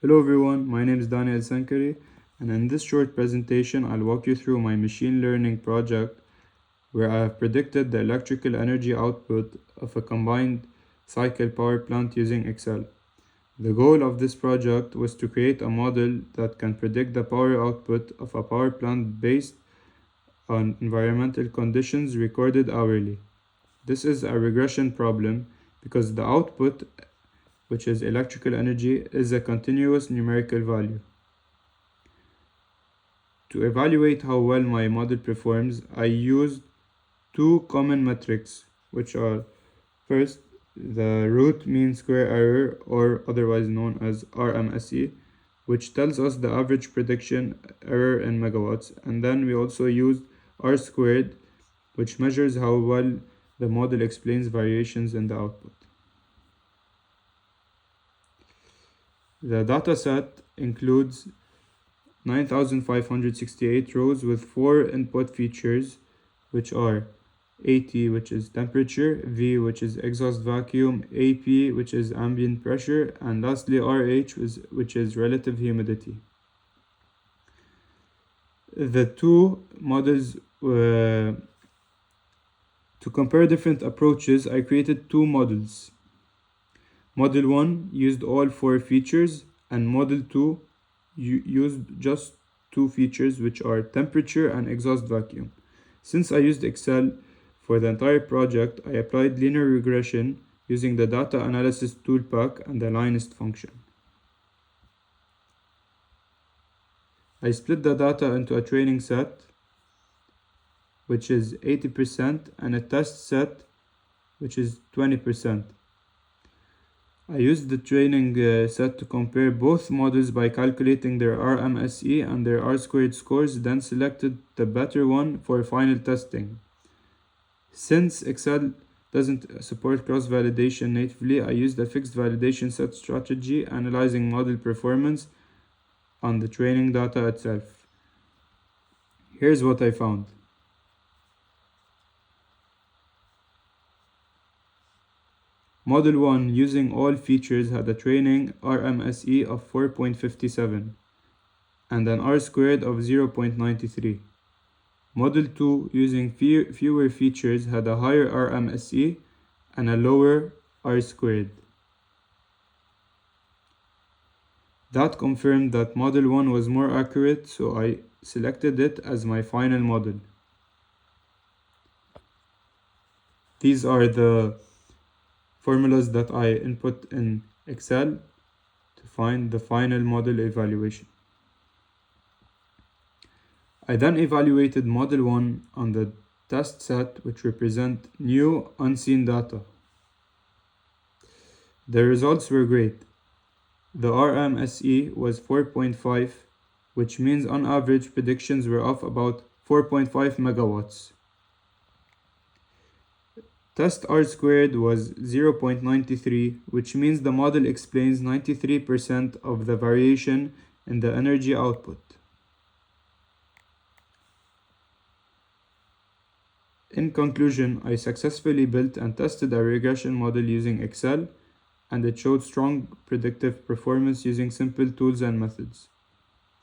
Hello everyone, my name is Danys, and in this short presentation I'll walk you through my machine learning project where I have predicted the electrical energy output of a combined cycle power plant using Excel. The goal of this project was to create a model that can predict the power output of a power plant based on environmental conditions recorded hourly. This is a regression problem because the output, which is electrical energy, is a continuous numerical value. To evaluate how well my model performs, I used two common metrics, which are first, the root mean square error, or otherwise known as RMSE, which tells us the average prediction error in megawatts, and then we also used R squared, which measures how well the model explains variations in the output. The dataset includes 9,568 rows with 4 input features, which are AT, which is temperature, V, which is exhaust vacuum, AP, which is ambient pressure, and lastly RH, which is relative humidity. The two models, to compare different approaches, I created two models. Model 1 used all 4 features, and Model 2 used just 2 features, which are temperature and exhaust vacuum. Since I used Excel for the entire project, I applied linear regression using the data analysis toolpack and the linest function. I split the data into a training set, which is 80%, and a test set, which is 20%. I used the training set to compare both models by calculating their RMSE and their R-squared scores, then selected the better one for final testing. Since Excel doesn't support cross-validation natively, I used a fixed validation set strategy, analyzing model performance on the training data itself. Here's what I found. Model 1 using all features had a training RMSE of 4.57 and an R squared of 0.93. Model 2 using fewer features had a higher RMSE and a lower R squared. That confirmed that Model 1 was more accurate, so I selected it as my final model. These are the formulas that I input in Excel to find the final model evaluation. I then evaluated Model 1 on the test set, which represent new unseen data. The results were great. The RMSE was 4.5, which means on average predictions were off about 4.5 megawatts. Test R squared was 0.93, which means the model explains 93% of the variation in the energy output. In conclusion, I successfully built and tested a regression model using Excel, and it showed strong predictive performance using simple tools and methods.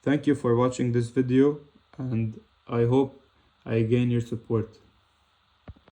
Thank you for watching this video, and I hope I gain your support.